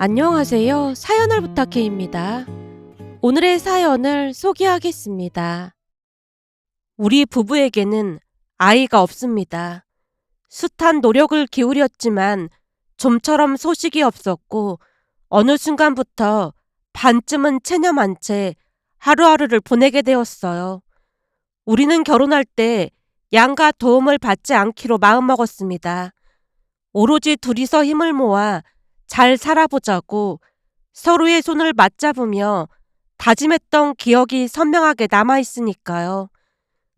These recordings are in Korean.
안녕하세요. 사연을 부탁해입니다. 오늘의 사연을 소개하겠습니다. 우리 부부에게는 아이가 없습니다. 숱한 노력을 기울였지만 좀처럼 소식이 없었고 어느 순간부터 반쯤은 체념한 채 하루하루를 보내게 되었어요. 우리는 결혼할 때 양가 도움을 받지 않기로 마음먹었습니다. 오로지 둘이서 힘을 모아 잘 살아보자고 서로의 손을 맞잡으며 다짐했던 기억이 선명하게 남아있으니까요.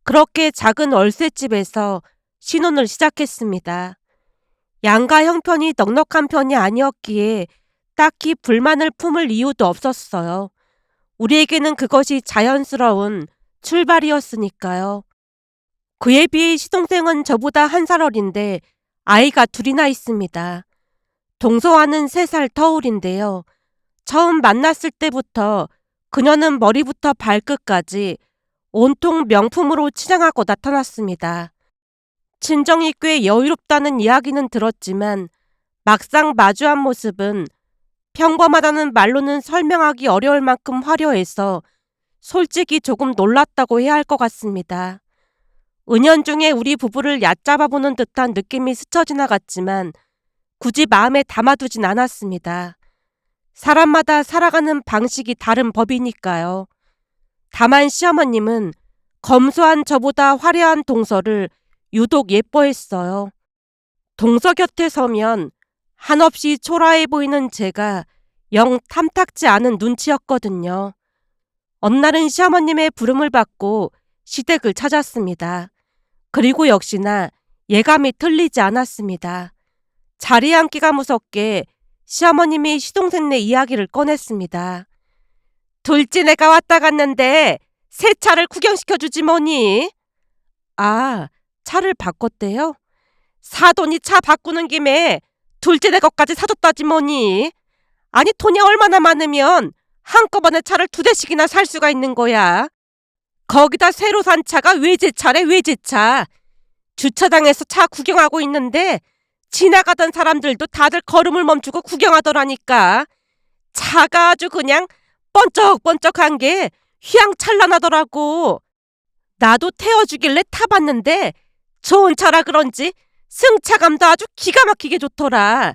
그렇게 작은 월세집에서 신혼을 시작했습니다. 양가 형편이 넉넉한 편이 아니었기에 딱히 불만을 품을 이유도 없었어요. 우리에게는 그것이 자연스러운 출발이었으니까요. 그에 비해 시동생은 저보다 1살 어린데 아이가 둘이나 있습니다. 동서와는 3살 터울인데요. 처음 만났을 때부터 그녀는 머리부터 발끝까지 온통 명품으로 치장하고 나타났습니다. 친정이 꽤 여유롭다는 이야기는 들었지만 막상 마주한 모습은 평범하다는 말로는 설명하기 어려울 만큼 화려해서 솔직히 조금 놀랐다고 해야 할 것 같습니다. 은연중에 우리 부부를 얕잡아보는 듯한 느낌이 스쳐 지나갔지만 굳이 마음에 담아두진 않았습니다. 사람마다 살아가는 방식이 다른 법이니까요. 다만 시어머님은 검소한 저보다 화려한 동서를 유독 예뻐했어요. 동서 곁에 서면 한없이 초라해 보이는 제가 영 탐탁지 않은 눈치였거든요. 어느 날은 시어머님의 부름을 받고 시댁을 찾았습니다. 그리고 역시나 예감이 틀리지 않았습니다. 자리에 앉기가 무섭게 시어머님이 시동생네 이야기를 꺼냈습니다. 둘째내가 왔다 갔는데 새 차를 구경시켜주지 뭐니? 아, 차를 바꿨대요? 사돈이 차 바꾸는 김에 둘째내 것까지 사줬다지 뭐니? 아니 돈이 얼마나 많으면 한꺼번에 차를 2대씩이나 살 수가 있는 거야. 거기다 새로 산 차가 외제차래 외제차. 주차장에서 차 구경하고 있는데 지나가던 사람들도 다들 걸음을 멈추고 구경하더라니까. 차가 아주 그냥 번쩍번쩍한 게 휘황찬란하더라고. 나도 태워주길래 타봤는데 좋은 차라 그런지 승차감도 아주 기가 막히게 좋더라.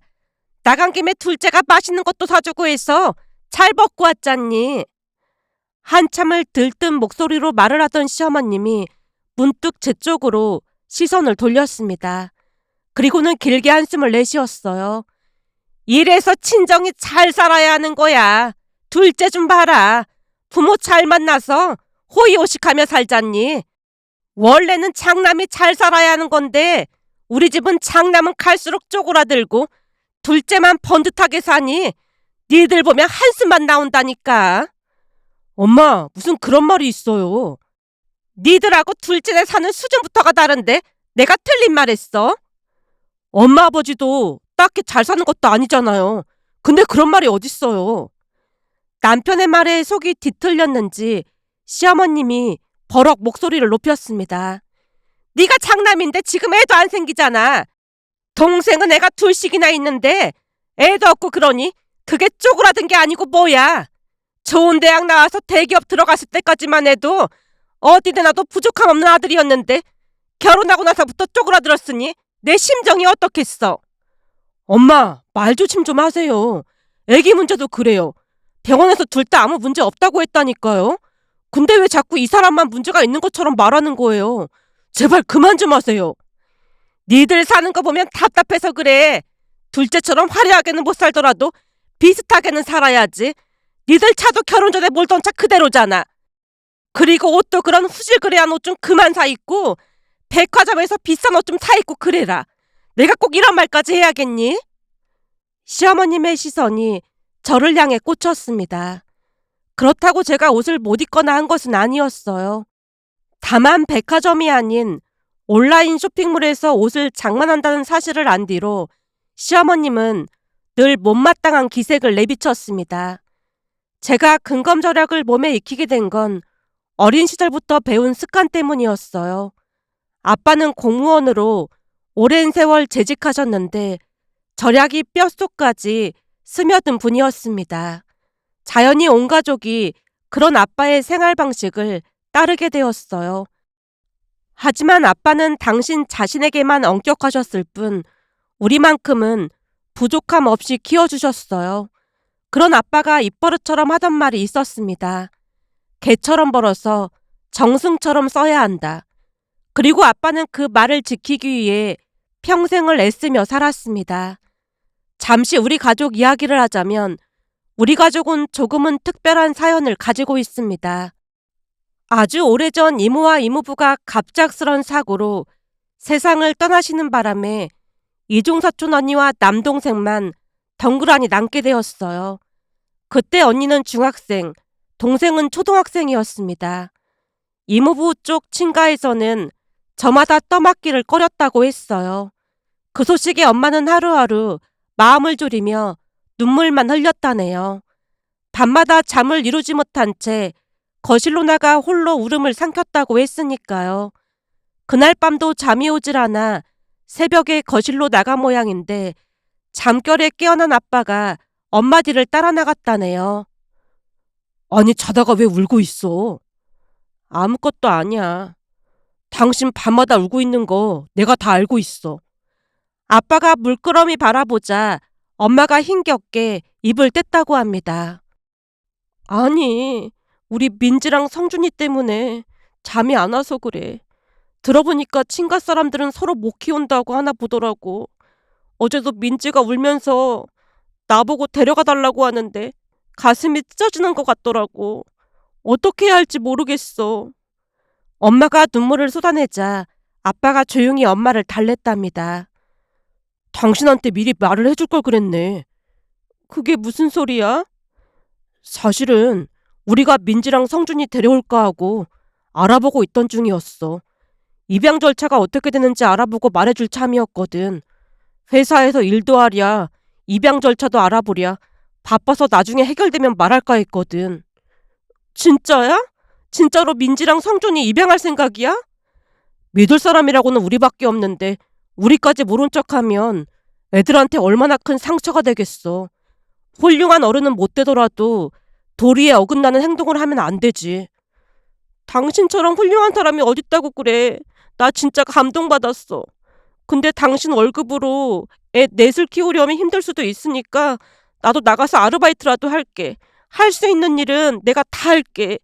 나간 김에 둘째가 맛있는 것도 사주고 해서 잘 먹고 왔잖니. 한참을 들뜬 목소리로 말을 하던 시어머님이 문득 제 쪽으로 시선을 돌렸습니다. 그리고는 길게 한숨을 내쉬었어요. 이래서 친정이 잘 살아야 하는 거야. 둘째 좀 봐라. 부모 잘 만나서 호의호식하며 살잖니. 원래는 장남이 잘 살아야 하는 건데 우리 집은 장남은 갈수록 쪼그라들고 둘째만 번듯하게 사니 니들 보면 한숨만 나온다니까. 엄마, 무슨 그런 말이 있어요. 니들하고 둘째네 사는 수준부터가 다른데 내가 틀린 말 했어? 엄마 아버지도 딱히 잘 사는 것도 아니잖아요. 근데 그런 말이 어딨어요. 남편의 말에 속이 뒤틀렸는지 시어머님이 버럭 목소리를 높였습니다. 네가 장남인데 지금 애도 안 생기잖아. 동생은 애가 2씩이나 있는데 애도 없고 그러니 그게 쪼그라든 게 아니고 뭐야. 좋은 대학 나와서 대기업 들어갔을 때까지만 해도 어디든 나도 부족함 없는 아들이었는데 결혼하고 나서부터 쪼그라들었으니 내 심정이 어떻겠어. 엄마, 말 조심 좀 하세요. 애기 문제도 그래요. 병원에서 둘 다 아무 문제 없다고 했다니까요. 근데 왜 자꾸 이 사람만 문제가 있는 것처럼 말하는 거예요. 제발 그만 좀 하세요. 니들 사는 거 보면 답답해서 그래. 둘째처럼 화려하게는 못 살더라도 비슷하게는 살아야지. 니들 차도 결혼 전에 몰던 차 그대로잖아. 그리고 옷도 그런 후질그레한 옷 좀 그만 사 입고 백화점에서 비싼 옷 좀 사 입고 그래라. 내가 꼭 이런 말까지 해야겠니? 시어머님의 시선이 저를 향해 꽂혔습니다. 그렇다고 제가 옷을 못 입거나 한 것은 아니었어요. 다만 백화점이 아닌 온라인 쇼핑몰에서 옷을 장만한다는 사실을 안 뒤로 시어머님은 늘 못마땅한 기색을 내비쳤습니다. 제가 근검절약을 몸에 익히게 된 건 어린 시절부터 배운 습관 때문이었어요. 아빠는 공무원으로 오랜 세월 재직하셨는데 절약이 뼛속까지 스며든 분이었습니다. 자연히 온 가족이 그런 아빠의 생활 방식을 따르게 되었어요. 하지만 아빠는 당신 자신에게만 엄격하셨을 뿐 우리만큼은 부족함 없이 키워주셨어요. 그런 아빠가 입버릇처럼 하던 말이 있었습니다. 개처럼 벌어서 정승처럼 써야 한다. 그리고 아빠는 그 말을 지키기 위해 평생을 애쓰며 살았습니다. 잠시 우리 가족 이야기를 하자면 우리 가족은 조금은 특별한 사연을 가지고 있습니다. 아주 오래전 이모와 이모부가 갑작스런 사고로 세상을 떠나시는 바람에 이종사촌 언니와 남동생만 덩그러니 남게 되었어요. 그때 언니는 중학생, 동생은 초등학생이었습니다. 이모부 쪽 친가에서는 저마다 떠맡기를 꺼렸다고 했어요. 그 소식에 엄마는 하루하루 마음을 졸이며 눈물만 흘렸다네요. 밤마다 잠을 이루지 못한 채 거실로 나가 홀로 울음을 삼켰다고 했으니까요. 그날 밤도 잠이 오질 않아 새벽에 거실로 나간 모양인데 잠결에 깨어난 아빠가 엄마 뒤를 따라 나갔다네요. 아니, 자다가 왜 울고 있어? 아무것도 아니야. 당신 밤마다 울고 있는 거 내가 다 알고 있어. 아빠가 물끄러미 바라보자 엄마가 힘겹게 입을 뗐다고 합니다. 아니, 우리 민지랑 성준이 때문에 잠이 안 와서 그래. 들어보니까 친가 사람들은 서로 못 키운다고 하나 보더라고. 어제도 민지가 울면서 나보고 데려가 달라고 하는데 가슴이 찢어지는 것 같더라고. 어떻게 해야 할지 모르겠어. 엄마가 눈물을 쏟아내자 아빠가 조용히 엄마를 달랬답니다. 당신한테 미리 말을 해줄 걸 그랬네. 그게 무슨 소리야? 사실은 우리가 민지랑 성준이 데려올까 하고 알아보고 있던 중이었어. 입양 절차가 어떻게 되는지 알아보고 말해줄 참이었거든. 회사에서 일도 하랴, 입양 절차도 알아보랴. 바빠서 나중에 해결되면 말할까 했거든. 진짜야? 진짜로 민지랑 성준이 입양할 생각이야? 믿을 사람이라고는 우리밖에 없는데 우리까지 모른 척하면 애들한테 얼마나 큰 상처가 되겠어. 훌륭한 어른은 못 되더라도 도리에 어긋나는 행동을 하면 안 되지. 당신처럼 훌륭한 사람이 어딨다고 그래. 나 진짜 감동받았어. 근데 당신 월급으로 애 넷을 키우려면 힘들 수도 있으니까 나도 나가서 아르바이트라도 할게. 할 수 있는 일은 내가 다 할게.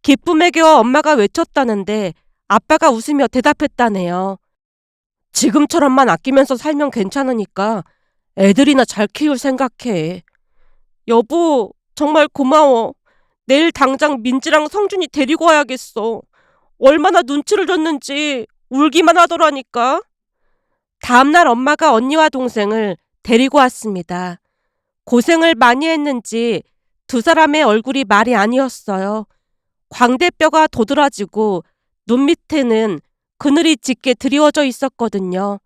기쁨에 겨워 엄마가 외쳤다는데 아빠가 웃으며 대답했다네요. 지금처럼만 아끼면서 살면 괜찮으니까 애들이나 잘 키울 생각해. 여보, 정말 고마워. 내일 당장 민지랑 성준이 데리고 와야겠어. 얼마나 눈치를 줬는지 울기만 하더라니까. 다음날 엄마가 언니와 동생을 데리고 왔습니다. 고생을 많이 했는지 두 사람의 얼굴이 말이 아니었어요. 광대뼈가 도드라지고 눈 밑에는 그늘이 짙게 드리워져 있었거든요.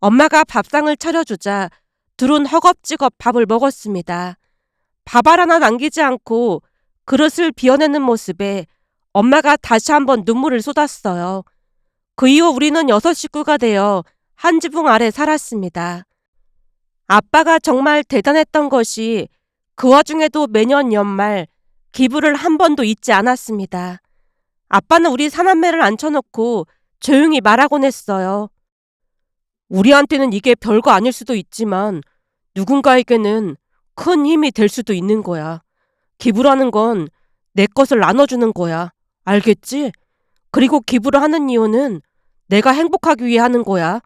엄마가 밥상을 차려주자 둘은 허겁지겁 밥을 먹었습니다. 밥알 하나 남기지 않고 그릇을 비워내는 모습에 엄마가 다시 한번 눈물을 쏟았어요. 그 이후 우리는 6식구가 되어 한 지붕 아래 살았습니다. 아빠가 정말 대단했던 것이 그 와중에도 매년 연말 기부를 한 번도 잊지 않았습니다. 아빠는 우리 사남매를 앉혀놓고 조용히 말하곤 했어요. 우리한테는 이게 별거 아닐 수도 있지만 누군가에게는 큰 힘이 될 수도 있는 거야. 기부라는 건 내 것을 나눠주는 거야. 알겠지? 그리고 기부를 하는 이유는 내가 행복하기 위해 하는 거야.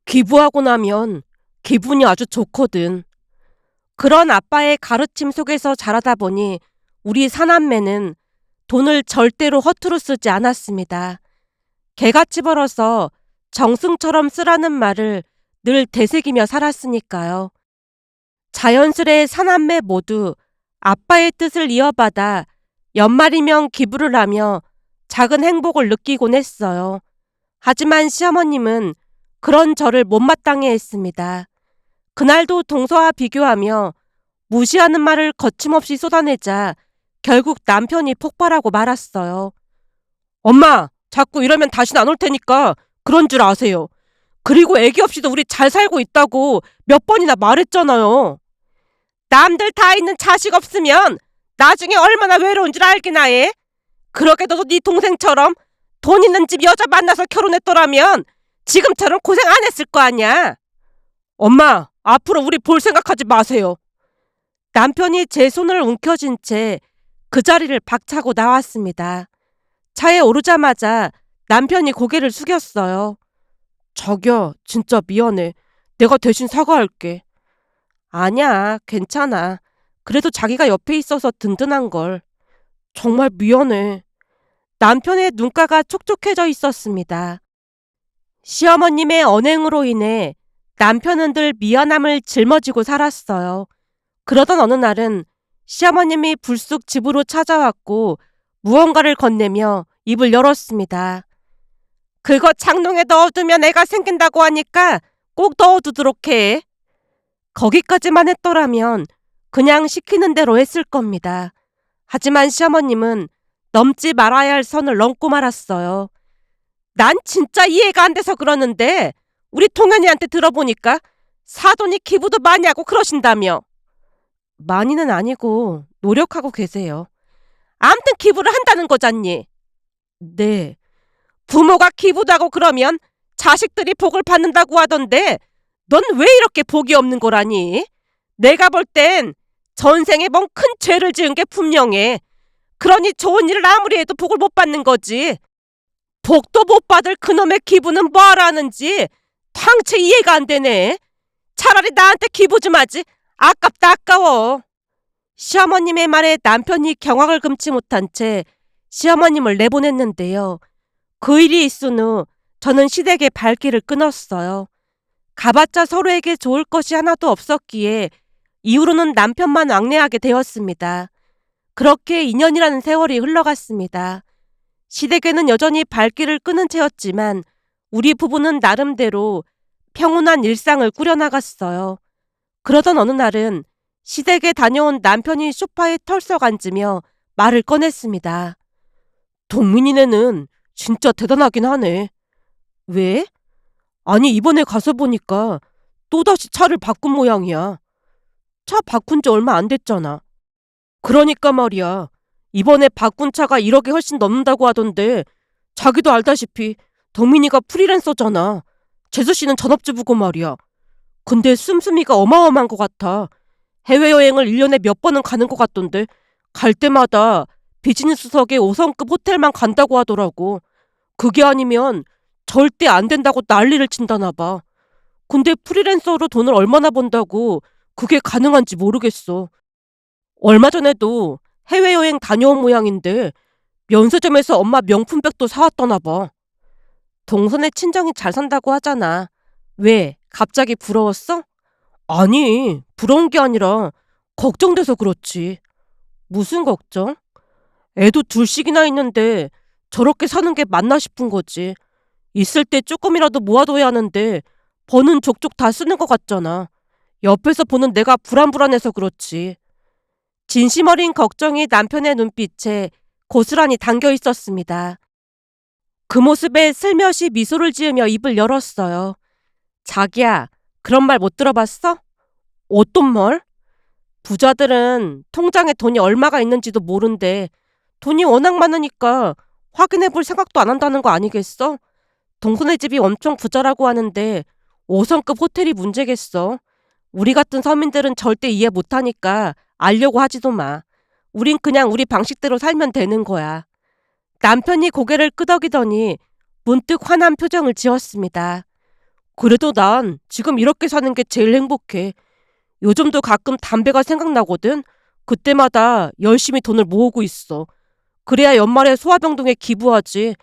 기부하고 나면 기분이 아주 좋거든. 그런 아빠의 가르침 속에서 자라다 보니 우리 사남매는 돈을 절대로 허투루 쓰지 않았습니다. 개같이 벌어서 정승처럼 쓰라는 말을 늘 되새기며 살았으니까요. 자연스레 사남매 모두 아빠의 뜻을 이어받아 연말이면 기부를 하며 작은 행복을 느끼곤 했어요. 하지만 시어머님은 그런 저를 못마땅해 했습니다. 그날도 동서와 비교하며 무시하는 말을 거침없이 쏟아내자 결국 남편이 폭발하고 말았어요. 엄마, 자꾸 이러면 다시는 안 올 테니까 그런 줄 아세요. 그리고 애기 없이도 우리 잘 살고 있다고 몇 번이나 말했잖아요. 남들 다 있는 자식 없으면 나중에 얼마나 외로운 줄 알기나 해? 그러게 너도 네 동생처럼 돈 있는 집 여자 만나서 결혼했더라면 지금처럼 고생 안 했을 거 아니야. 엄마, 앞으로 우리 볼 생각하지 마세요. 남편이 제 손을 움켜쥔 채 그 자리를 박차고 나왔습니다. 차에 오르자마자 남편이 고개를 숙였어요. 자기야, 진짜 미안해. 내가 대신 사과할게. 아니야, 괜찮아. 그래도 자기가 옆에 있어서 든든한걸. 정말 미안해. 남편의 눈가가 촉촉해져 있었습니다. 시어머님의 언행으로 인해 남편은 늘 미안함을 짊어지고 살았어요. 그러던 어느 날은 시어머님이 불쑥 집으로 찾아왔고 무언가를 건네며 입을 열었습니다. 그거 장롱에 넣어두면 애가 생긴다고 하니까 꼭 넣어두도록 해. 거기까지만 했더라면 그냥 시키는 대로 했을 겁니다. 하지만 시어머님은 넘지 말아야 할 선을 넘고 말았어요. 난 진짜 이해가 안 돼서 그러는데 우리 동현이한테 들어보니까 사돈이 기부도 많이 하고 그러신다며. 많이는 아니고 노력하고 계세요. 암튼 기부를 한다는 거잖니. 네. 부모가 기부도 하고 그러면 자식들이 복을 받는다고 하던데 넌 왜 이렇게 복이 없는 거라니? 내가 볼 땐 전생에 뭔 큰 죄를 지은 게 분명해. 그러니 좋은 일을 아무리 해도 복을 못 받는 거지. 복도 못 받을 그놈의 기부는 뭐하러 하는지 당체 이해가 안 되네. 차라리 나한테 기부 좀 하지. 아깝다 아까워. 시어머님의 말에 남편이 경악을 금치 못한 채 시어머님을 내보냈는데요. 그 일이 있은 후 저는 시댁의 발길을 끊었어요. 가봤자 서로에게 좋을 것이 하나도 없었기에 이후로는 남편만 왕래하게 되었습니다. 그렇게 2년이라는 세월이 흘러갔습니다. 시댁에는 여전히 발길을 끄는 채였지만 우리 부부는 나름대로 평온한 일상을 꾸려나갔어요. 그러던 어느 날은 시댁에 다녀온 남편이 소파에 털썩 앉으며 말을 꺼냈습니다. 동민이네는 진짜 대단하긴 하네. 왜? 아니, 이번에 가서 보니까 또다시 차를 바꾼 모양이야. 차 바꾼 지 얼마 안 됐잖아. 그러니까 말이야. 이번에 바꾼 차가 1억이 훨씬 넘는다고 하던데 자기도 알다시피 덕민이가 프리랜서잖아. 재수씨는 전업주부고 말이야. 근데 씀씀이가 어마어마한 것 같아. 해외여행을 1년에 몇 번은 가는 것 같던데 갈 때마다 비즈니스석에 5성급 호텔만 간다고 하더라고. 그게 아니면 절대 안 된다고 난리를 친다나 봐. 근데 프리랜서로 돈을 얼마나 번다고 그게 가능한지 모르겠어. 얼마 전에도 해외여행 다녀온 모양인데 면세점에서 엄마 명품백도 사왔더나 봐. 동선의 친정이 잘 산다고 하잖아. 왜? 갑자기 부러웠어? 아니, 부러운 게 아니라 걱정돼서 그렇지. 무슨 걱정? 애도 둘씩이나 있는데 저렇게 사는 게 맞나 싶은 거지. 있을 때 조금이라도 모아둬야 하는데 버는 족족 다 쓰는 것 같잖아. 옆에서 보는 내가 불안불안해서 그렇지. 진심 어린 걱정이 남편의 눈빛에 고스란히 담겨 있었습니다. 그 모습에 슬며시 미소를 지으며 입을 열었어요. 자기야, 그런 말 못 들어봤어? 어떤 말? 부자들은 통장에 돈이 얼마가 있는지도 모른대. 돈이 워낙 많으니까 확인해 볼 생각도 안 한다는 거 아니겠어? 동선의 집이 엄청 부자라고 하는데 5성급 호텔이 문제겠어. 우리 같은 서민들은 절대 이해 못하니까 알려고 하지도 마. 우린 그냥 우리 방식대로 살면 되는 거야. 남편이 고개를 끄덕이더니 문득 화난 표정을 지었습니다. 그래도 난 지금 이렇게 사는 게 제일 행복해. 요즘도 가끔 담배가 생각나거든. 그때마다 열심히 돈을 모으고 있어. 그래야 연말에 소아병동에 기부하지.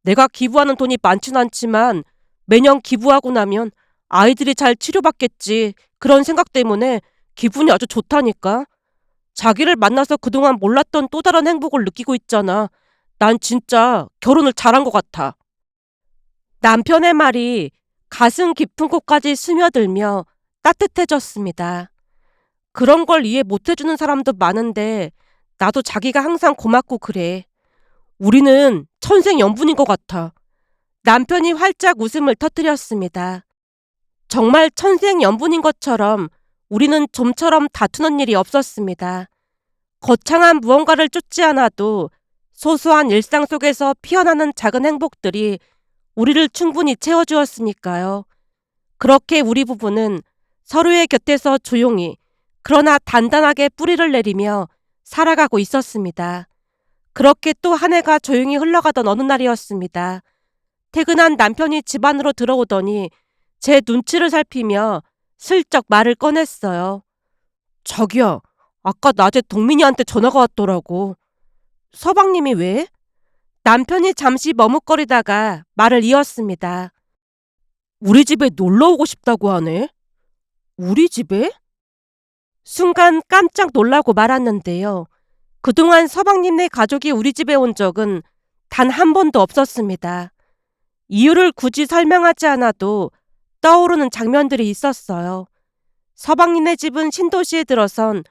내가 기부하는 돈이 많진 않지만 매년 기부하고 나면 아이들이 잘 치료받겠지. 그런 생각 때문에 기분이 아주 좋다니까. 자기를 만나서 그동안 몰랐던 또 다른 행복을 느끼고 있잖아. 난 진짜 결혼을 잘한 것 같아. 남편의 말이 가슴 깊은 곳까지 스며들며 따뜻해졌습니다. 그런 걸 이해 못해주는 사람도 많은데 나도 자기가 항상 고맙고 그래. 우리는 천생연분인 것 같아. 남편이 활짝 웃음을 터뜨렸습니다. 정말 천생연분인 것처럼 우리는 좀처럼 다투는 일이 없었습니다. 거창한 무언가를 쫓지 않아도 소소한 일상 속에서 피어나는 작은 행복들이 우리를 충분히 채워주었으니까요. 그렇게 우리 부부는 서로의 곁에서 조용히 그러나 단단하게 뿌리를 내리며 살아가고 있었습니다. 그렇게 또 한 해가 조용히 흘러가던 어느 날이었습니다. 퇴근한 남편이 집 안으로 들어오더니 제 눈치를 살피며 슬쩍 말을 꺼냈어요. 자기야, 아까 낮에 동민이한테 전화가 왔더라고. 서방님이 왜? 남편이 잠시 머뭇거리다가 말을 이었습니다. 우리 집에 놀러 오고 싶다고 하네. 우리 집에? 순간 깜짝 놀라고 말았는데요. 그동안 서방님네 가족이 우리 집에 온 적은 단 한 번도 없었습니다. 이유를 굳이 설명하지 않아도 떠오르는 장면들이 있었어요. 서방님네 집은 신도시에 들어선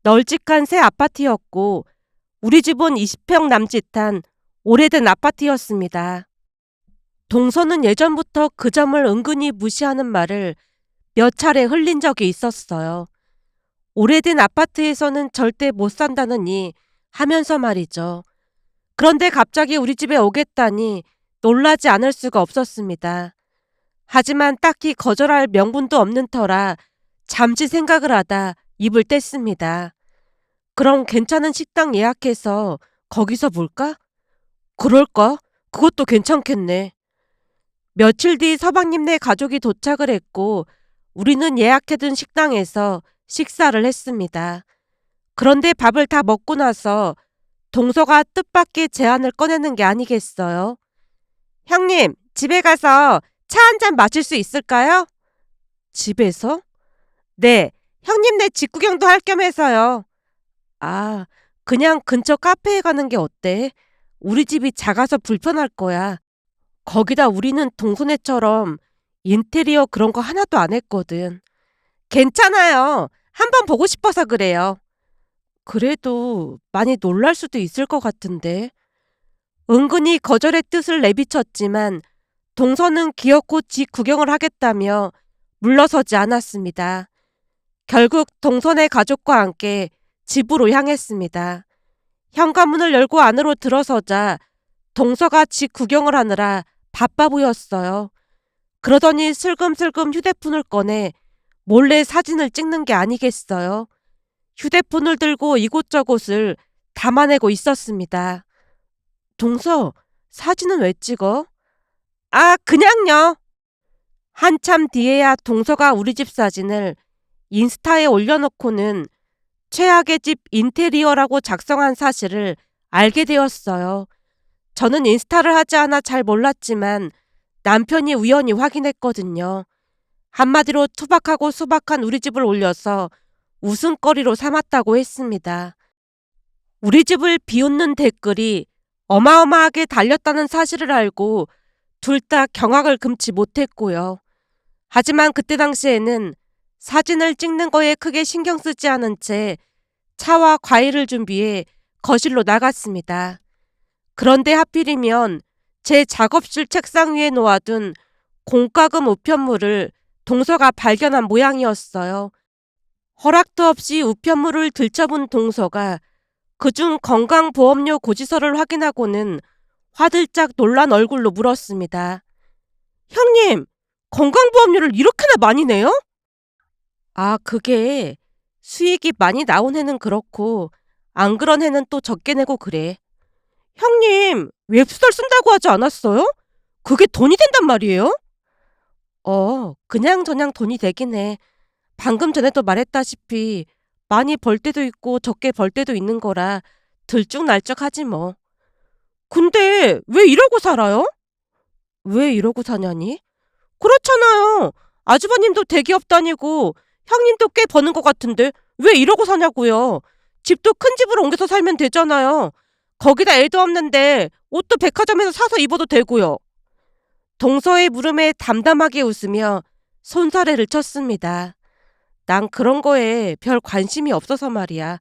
널찍한 새 아파트였고 우리 집은 20평 남짓한 오래된 아파트였습니다. 동서는 예전부터 그 점을 은근히 무시하는 말을 몇 차례 흘린 적이 있었어요. 오래된 아파트에서는 절대 못 산다느니 하면서 말이죠. 그런데 갑자기 우리 집에 오겠다니 놀라지 않을 수가 없었습니다. 하지만 딱히 거절할 명분도 없는 터라 잠시 생각을 하다 입을 뗐습니다. 그럼 괜찮은 식당 예약해서 거기서 볼까? 그럴까? 그것도 괜찮겠네. 며칠 뒤 서방님네 가족이 도착을 했고 우리는 예약해둔 식당에서 식사를 했습니다. 그런데 밥을 다 먹고 나서 동서가 뜻밖의 제안을 꺼내는 게 아니겠어요? 형님, 집에 가서 차 한 잔 마실 수 있을까요? 집에서? 네, 형님네 집 구경도 할 겸 해서요. 아, 그냥 근처 카페에 가는 게 어때? 우리 집이 작아서 불편할 거야. 거기다 우리는 동서네처럼 인테리어 그런 거 하나도 안 했거든. 괜찮아요. 한번 보고 싶어서 그래요. 그래도 많이 놀랄 수도 있을 것 같은데. 은근히 거절의 뜻을 내비쳤지만 동서는 기어코 집 구경을 하겠다며 물러서지 않았습니다. 결국 동서네 가족과 함께 집으로 향했습니다. 현관문을 열고 안으로 들어서자 동서가 집 구경을 하느라 바빠 보였어요. 그러더니 슬금슬금 휴대폰을 꺼내 몰래 사진을 찍는 게 아니겠어요. 휴대폰을 들고 이곳저곳을 담아내고 있었습니다. 동서, 사진은 왜 찍어? 아, 그냥요. 한참 뒤에야 동서가 우리 집 사진을 인스타에 올려놓고는 최악의 집 인테리어라고 작성한 사실을 알게 되었어요. 저는 인스타를 하지 않아 잘 몰랐지만 남편이 우연히 확인했거든요. 한마디로 투박하고 소박한 우리 집을 올려서 웃음거리로 삼았다고 했습니다. 우리 집을 비웃는 댓글이 어마어마하게 달렸다는 사실을 알고 둘 다 경악을 금치 못했고요. 하지만 그때 당시에는 사진을 찍는 거에 크게 신경 쓰지 않은 채 차와 과일을 준비해 거실로 나갔습니다. 그런데 하필이면 제 작업실 책상 위에 놓아둔 공과금 우편물을 동서가 발견한 모양이었어요. 허락도 없이 우편물을 들춰본 동서가 그중 건강보험료 고지서를 확인하고는 화들짝 놀란 얼굴로 물었습니다. 형님, 건강보험료를 이렇게나 많이 내요? 아, 그게 수익이 많이 나온 해는 그렇고 안 그런 해는 또 적게 내고 그래. 형님, 웹소설 쓴다고 하지 않았어요? 그게 돈이 된단 말이에요? 그냥저냥 돈이 되긴 해. 방금 전에도 말했다시피 많이 벌 때도 있고 적게 벌 때도 있는 거라 들쭉날쭉하지 뭐. 근데 왜 이러고 살아요? 왜 이러고 사냐니? 그렇잖아요. 아주버님도 대기업 다니고 형님도 꽤 버는 것 같은데 왜 이러고 사냐고요. 집도 큰 집으로 옮겨서 살면 되잖아요. 거기다 애도 없는데 옷도 백화점에서 사서 입어도 되고요. 동서의 물음에 담담하게 웃으며 손사래를 쳤습니다. 난 그런 거에 별 관심이 없어서 말이야.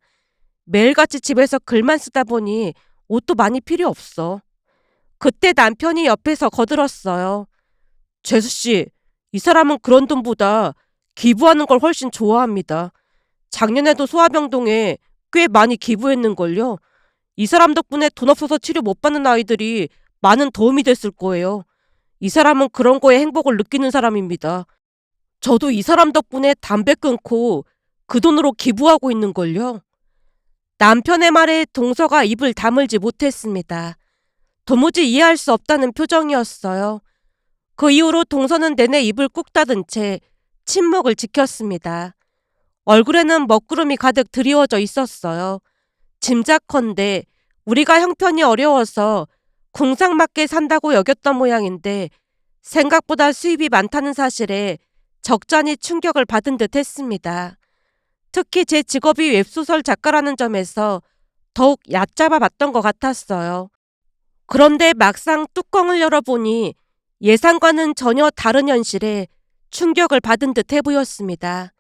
매일같이 집에서 글만 쓰다 보니 옷도 많이 필요 없어. 그때 남편이 옆에서 거들었어요. 재수씨, 이 사람은 그런 돈보다 기부하는 걸 훨씬 좋아합니다. 작년에도 소아병동에 꽤 많이 기부했는걸요. 이 사람 덕분에 돈 없어서 치료 못 받는 아이들이 많은 도움이 됐을 거예요. 이 사람은 그런 거에 행복을 느끼는 사람입니다. 저도 이 사람 덕분에 담배 끊고 그 돈으로 기부하고 있는걸요. 남편의 말에 동서가 입을 다물지 못했습니다. 도무지 이해할 수 없다는 표정이었어요. 그 이후로 동서는 내내 입을 꾹 닫은 채 침묵을 지켰습니다. 얼굴에는 먹구름이 가득 드리워져 있었어요. 짐작컨대 우리가 형편이 어려워서 궁상맞게 산다고 여겼던 모양인데 생각보다 수입이 많다는 사실에 적잖이 충격을 받은 듯 했습니다. 특히 제 직업이 웹소설 작가라는 점에서 더욱 얕잡아 봤던 것 같았어요. 그런데 막상 뚜껑을 열어보니 예상과는 전혀 다른 현실에 충격을 받은 듯 해 보였습니다.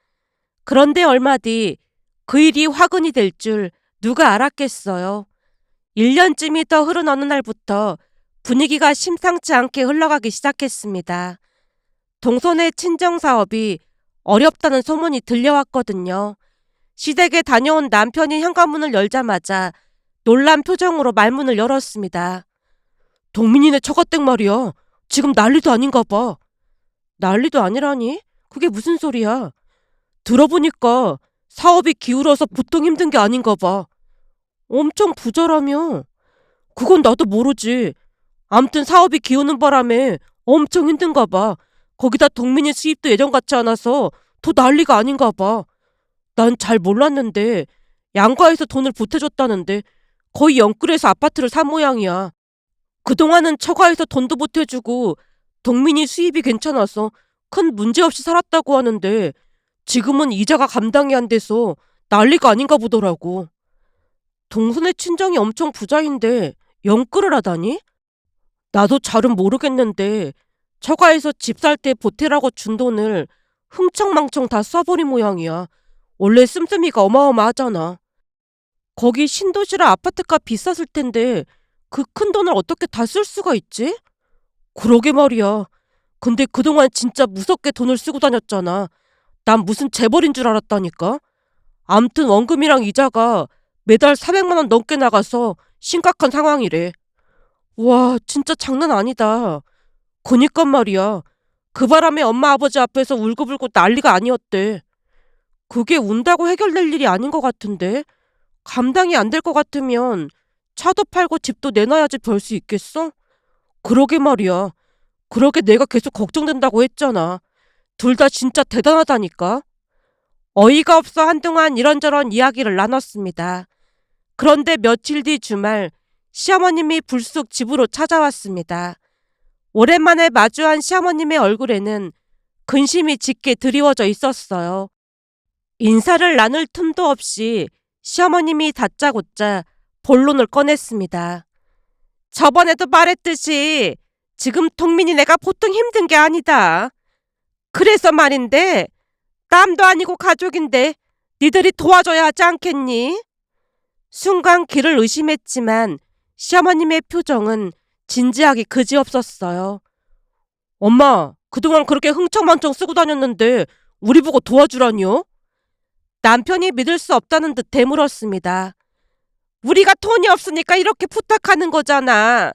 그런데 얼마 뒤 그 일이 화근이 될 줄 누가 알았겠어요. 1년쯤이 더 흐른 어느 날부터 분위기가 심상치 않게 흘러가기 시작했습니다. 동선의 친정사업이 어렵다는 소문이 들려왔거든요. 시댁에 다녀온 남편이 현관문을 열자마자 놀란 표정으로 말문을 열었습니다. 동민이네 처가댁 말이야. 지금 난리도 아닌가 봐. 난리도 아니라니? 그게 무슨 소리야? 들어보니까 사업이 기울어서 보통 힘든 게 아닌가 봐. 엄청 부자라며. 그건 나도 모르지. 암튼 사업이 기우는 바람에 엄청 힘든가 봐. 거기다 동민이 수입도 예전 같지 않아서 더 난리가 아닌가 봐. 난 잘 몰랐는데 양가에서 돈을 보태줬다는데 거의 영끌에서 아파트를 산 모양이야. 그동안은 처가에서 돈도 보태주고 동민이 수입이 괜찮아서 큰 문제 없이 살았다고 하는데 지금은 이자가 감당이 안 돼서 난리가 아닌가 보더라고. 동선의 친정이 엄청 부자인데 영끌을 하다니? 나도 잘은 모르겠는데 처가에서 집 살 때 보태라고 준 돈을 흥청망청 다 써버린 모양이야. 원래 씀씀이가 어마어마하잖아. 거기 신도시라 아파트값 비쌌을 텐데 그 큰 돈을 어떻게 다 쓸 수가 있지? 그러게 말이야. 근데 그동안 진짜 무섭게 돈을 쓰고 다녔잖아. 난 무슨 재벌인 줄 알았다니까. 암튼 원금이랑 이자가 매달 400만 원 넘게 나가서 심각한 상황이래. 와, 진짜 장난 아니다. 그니까 말이야. 그 바람에 엄마 아버지 앞에서 울고불고 난리가 아니었대. 그게 운다고 해결될 일이 아닌 것 같은데. 감당이 안 될 것 같으면 차도 팔고 집도 내놔야지 벌 수 있겠어? 그러게 말이야. 그러게 내가 계속 걱정된다고 했잖아. 둘 다 진짜 대단하다니까. 어이가 없어 한동안 이런저런 이야기를 나눴습니다. 그런데 며칠 뒤 주말 시어머님이 불쑥 집으로 찾아왔습니다. 오랜만에 마주한 시어머님의 얼굴에는 근심이 짙게 드리워져 있었어요. 인사를 나눌 틈도 없이 시어머님이 다짜고짜 본론을 꺼냈습니다. 저번에도 말했듯이 지금 동민이 내가 보통 힘든 게 아니다. 그래서 말인데 남도 아니고 가족인데 니들이 도와줘야 하지 않겠니? 순간 귀를 의심했지만 시어머님의 표정은 진지하기 그지없었어요. 엄마, 그동안 그렇게 흥청망청 쓰고 다녔는데 우리 보고 도와주라니요? 남편이 믿을 수 없다는 듯 되물었습니다. 우리가 돈이 없으니까 이렇게 부탁하는 거잖아.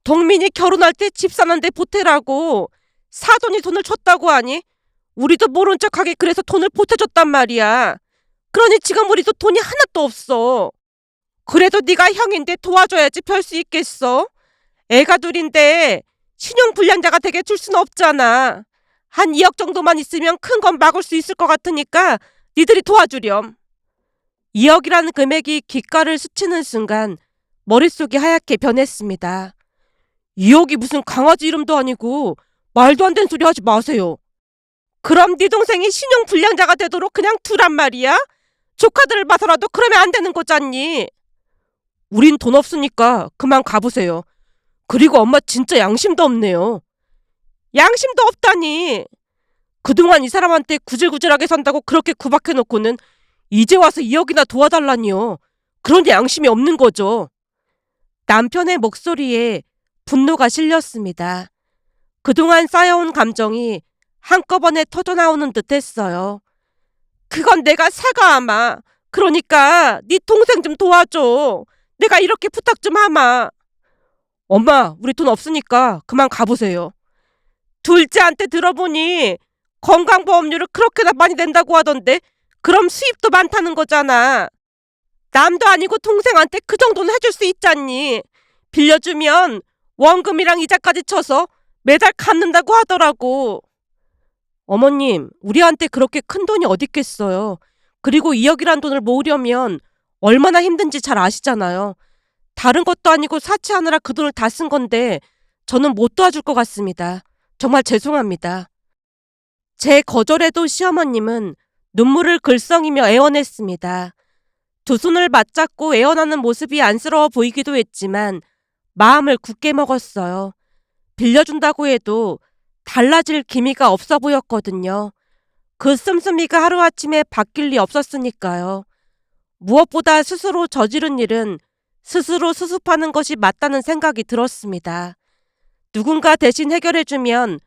동민이 결혼할 때 집 사는데 보태라고 사돈이 돈을 줬다고 하니 우리도 모른 척하게 그래서 돈을 보태줬단 말이야. 그러니 지금 우리도 돈이 하나도 없어. 그래도 네가 형인데 도와줘야지 별 수 있겠어. 애가 둘인데 신용불량자가 되게 줄 순 없잖아. 한 2억 정도만 있으면 큰 건 막을 수 있을 것 같으니까 니들이 도와주렴. 2억이라는 금액이 귓가를 스치는 순간 머릿속이 하얗게 변했습니다. 2억이 무슨 강아지 이름도 아니고 말도 안 되는 소리 하지 마세요. 그럼 네 동생이 신용불량자가 되도록 그냥 두란 말이야? 조카들을 봐서라도 그러면 안 되는 거잖니. 우린 돈 없으니까 그만 가보세요. 그리고 엄마 진짜 양심도 없네요. 양심도 없다니. 그동안 이 사람한테 구질구질하게 산다고 그렇게 구박해놓고는 이제 와서 2억이나 도와달라니요. 그런 양심이 없는 거죠. 남편의 목소리에 분노가 실렸습니다. 그동안 쌓여온 감정이 한꺼번에 터져나오는 듯 했어요. 그건 내가 사과하마. 그러니까 네 동생 좀 도와줘. 내가 이렇게 부탁 좀 하마. 엄마, 우리 돈 없으니까 그만 가보세요. 둘째한테 들어보니 건강보험료를 그렇게나 많이 낸다고 하던데 그럼 수입도 많다는 거잖아. 남도 아니고 동생한테 그 정도는 해줄 수 있잖니. 빌려주면 원금이랑 이자까지 쳐서 매달 갚는다고 하더라고. 어머님, 우리한테 그렇게 큰 돈이 어딨겠어요. 그리고 2억이란 돈을 모으려면 얼마나 힘든지 잘 아시잖아요. 다른 것도 아니고 사치하느라 그 돈을 다 쓴 건데 저는 못 도와줄 것 같습니다. 정말 죄송합니다. 제 거절에도 시어머님은 눈물을 글썽이며 애원했습니다. 두 손을 맞잡고 애원하는 모습이 안쓰러워 보이기도 했지만 마음을 굳게 먹었어요. 빌려준다고 해도 달라질 기미가 없어 보였거든요. 그 씀씀이가 하루아침에 바뀔 리 없었으니까요. 무엇보다 스스로 저지른 일은 스스로 수습하는 것이 맞다는 생각이 들었습니다. 누군가 대신 해결해주면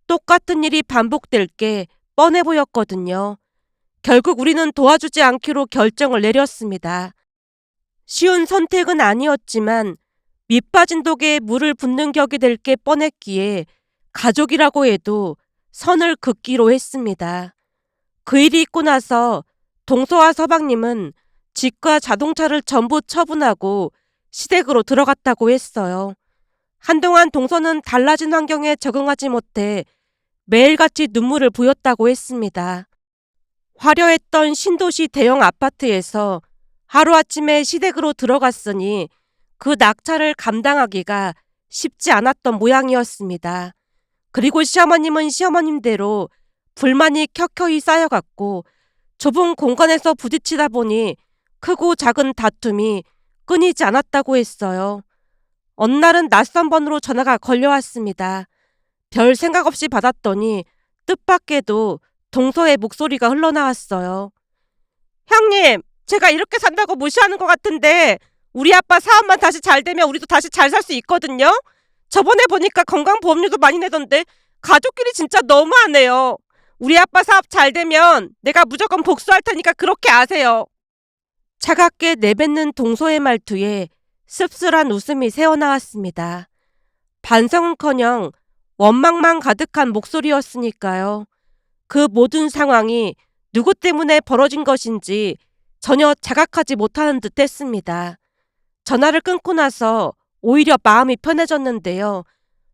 똑같은 일이 반복될 게 뻔해 보였거든요. 결국 우리는 도와주지 않기로 결정을 내렸습니다. 쉬운 선택은 아니었지만 밑빠진 독에 물을 붓는 격이 될 게 뻔했기에 가족이라고 해도 선을 긋기로 했습니다. 그 일이 있고 나서 동서와 서방님은 집과 자동차를 전부 처분하고 시댁으로 들어갔다고 했어요. 한동안 동서는 달라진 환경에 적응하지 못해 매일같이 눈물을 보였다고 했습니다. 화려했던 신도시 대형 아파트에서 하루아침에 시댁으로 들어갔으니 그 낙차를 감당하기가 쉽지 않았던 모양이었습니다. 그리고 시어머님은 시어머님대로 불만이 켜켜이 쌓여갔고 좁은 공간에서 부딪히다 보니 크고 작은 다툼이 끊이지 않았다고 했어요. 어느 날은 낯선 번호로 전화가 걸려왔습니다. 별 생각 없이 받았더니 뜻밖에도 동서의 목소리가 흘러나왔어요. 형님, 제가 이렇게 산다고 무시하는 것 같은데 우리 아빠 사업만 다시 잘 되면 우리도 다시 잘 살 수 있거든요? 저번에 보니까 건강보험료도 많이 내던데 가족끼리 진짜 너무하네요. 우리 아빠 사업 잘 되면 내가 무조건 복수할 테니까 그렇게 아세요. 차갑게 내뱉는 동서의 말투에 씁쓸한 웃음이 새어나왔습니다. 반성은커녕 원망만 가득한 목소리였으니까요. 그 모든 상황이 누구 때문에 벌어진 것인지 전혀 자각하지 못하는 듯 했습니다. 전화를 끊고 나서 오히려 마음이 편해졌는데요.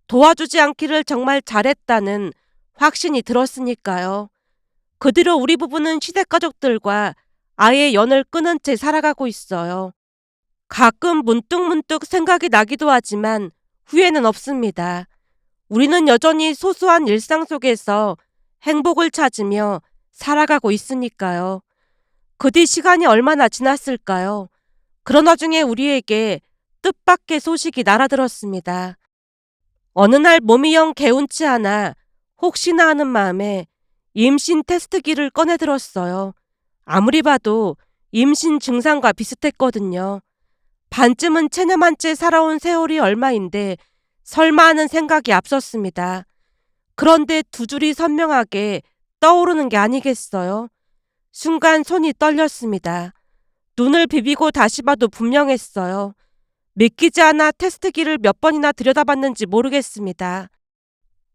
도와주지 않기를 정말 잘했다는 확신이 들었으니까요. 그 뒤로 우리 부부는 시댁 가족들과 아예 연을 끊은 채 살아가고 있어요. 가끔 문득문득 생각이 나기도 하지만 후회는 없습니다. 우리는 여전히 소소한 일상 속에서 행복을 찾으며 살아가고 있으니까요. 그 뒤 시간이 얼마나 지났을까요? 그런 와중에 우리에게 뜻밖의 소식이 날아들었습니다. 어느 날 몸이 영 개운치 않아 혹시나 하는 마음에 임신 테스트기를 꺼내들었어요. 아무리 봐도 임신 증상과 비슷했거든요. 반쯤은 체념한 채 살아온 세월이 얼마인데 설마 하는 생각이 앞섰습니다. 그런데 두 줄이 선명하게 떠오르는 게 아니겠어요? 순간 손이 떨렸습니다. 눈을 비비고 다시 봐도 분명했어요. 믿기지 않아 테스트기를 몇 번이나 들여다봤는지 모르겠습니다.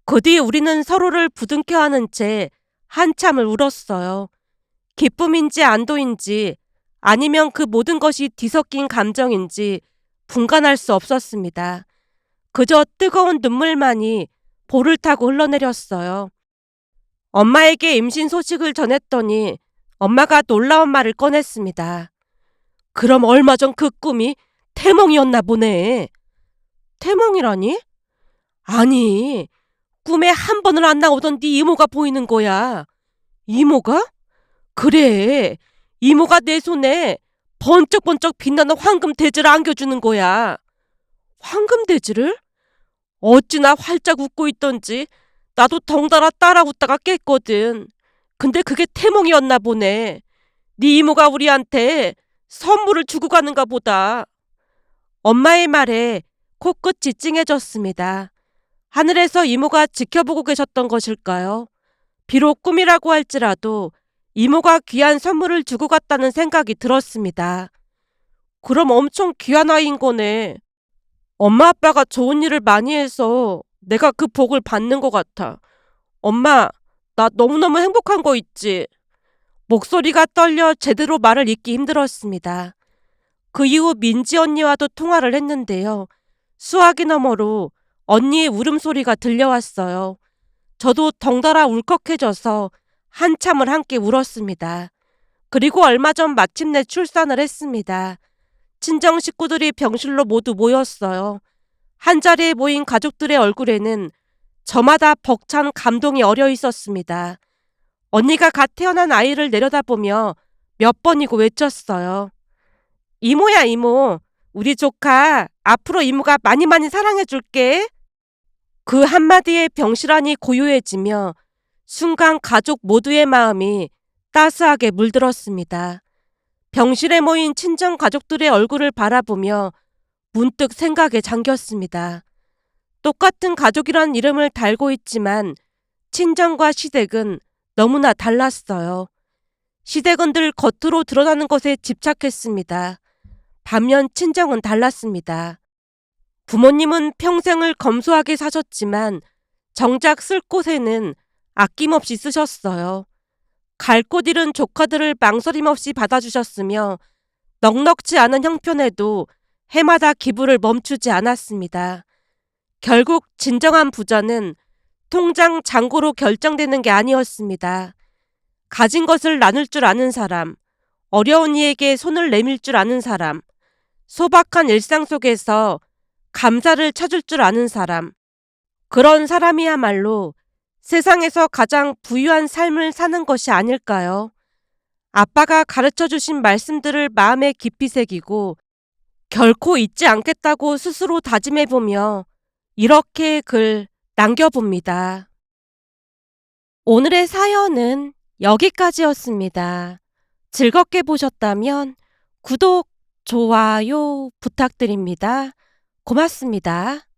그 뒤 우리는 서로를 부둥켜 안은 채 한참을 울었어요. 기쁨인지 안도인지 아니면 그 모든 것이 뒤섞인 감정인지 분간할 수 없었습니다. 그저 뜨거운 눈물만이 볼을 타고 흘러내렸어요. 엄마에게 임신 소식을 전했더니 엄마가 놀라운 말을 꺼냈습니다. 그럼 얼마 전 그 꿈이 태몽이었나 보네. 태몽이라니? 아니, 꿈에 한 번을 안 나오던 네 이모가 보이는 거야. 이모가? 그래, 이모가 내 손에 번쩍번쩍 빛나는 황금 대지를 안겨주는 거야. 황금 대지를? 어찌나 활짝 웃고 있던지 나도 덩달아 따라 웃다가 깼거든. 근데 그게 태몽이었나 보네. 네 이모가 우리한테 선물을 주고 가는가 보다. 엄마의 말에 코끝이 찡해졌습니다. 하늘에서 이모가 지켜보고 계셨던 것일까요? 비록 꿈이라고 할지라도 이모가 귀한 선물을 주고 갔다는 생각이 들었습니다. 그럼 엄청 귀한 아이인 거네. 엄마 아빠가 좋은 일을 많이 해서 내가 그 복을 받는 것 같아. 엄마, 나 너무너무 행복한 거 있지? 목소리가 떨려 제대로 말을 잇기 힘들었습니다. 그 이후 민지 언니와도 통화를 했는데요. 수화기 너머로 언니의 울음소리가 들려왔어요. 저도 덩달아 울컥해져서 한참을 함께 울었습니다. 그리고 얼마 전 마침내 출산을 했습니다. 친정 식구들이 병실로 모두 모였어요. 한자리에 모인 가족들의 얼굴에는 저마다 벅찬 감동이 어려 있었습니다. 언니가 갓 태어난 아이를 내려다보며 몇 번이고 외쳤어요. 이모야, 이모. 우리 조카 앞으로 이모가 많이 많이 사랑해줄게. 그 한마디에 병실안이 고요해지며 순간 가족 모두의 마음이 따스하게 물들었습니다. 병실에 모인 친정 가족들의 얼굴을 바라보며 문득 생각에 잠겼습니다. 똑같은 가족이란 이름을 달고 있지만 친정과 시댁은 너무나 달랐어요. 시댁은 늘 겉으로 드러나는 것에 집착했습니다. 반면 친정은 달랐습니다. 부모님은 평생을 검소하게 사셨지만 정작 쓸 곳에는 아낌없이 쓰셨어요. 갈 곳 잃은 조카들을 망설임 없이 받아주셨으며 넉넉지 않은 형편에도 해마다 기부를 멈추지 않았습니다. 결국 진정한 부자는 통장 잔고로 결정되는 게 아니었습니다. 가진 것을 나눌 줄 아는 사람, 어려운 이에게 손을 내밀 줄 아는 사람, 소박한 일상 속에서 감사를 찾을 줄 아는 사람, 그런 사람이야말로 세상에서 가장 부유한 삶을 사는 것이 아닐까요? 아빠가 가르쳐 주신 말씀들을 마음에 깊이 새기고 결코 잊지 않겠다고 스스로 다짐해보며 이렇게 글 남겨봅니다. 오늘의 사연은 여기까지였습니다. 즐겁게 보셨다면 구독, 좋아요 부탁드립니다. 고맙습니다.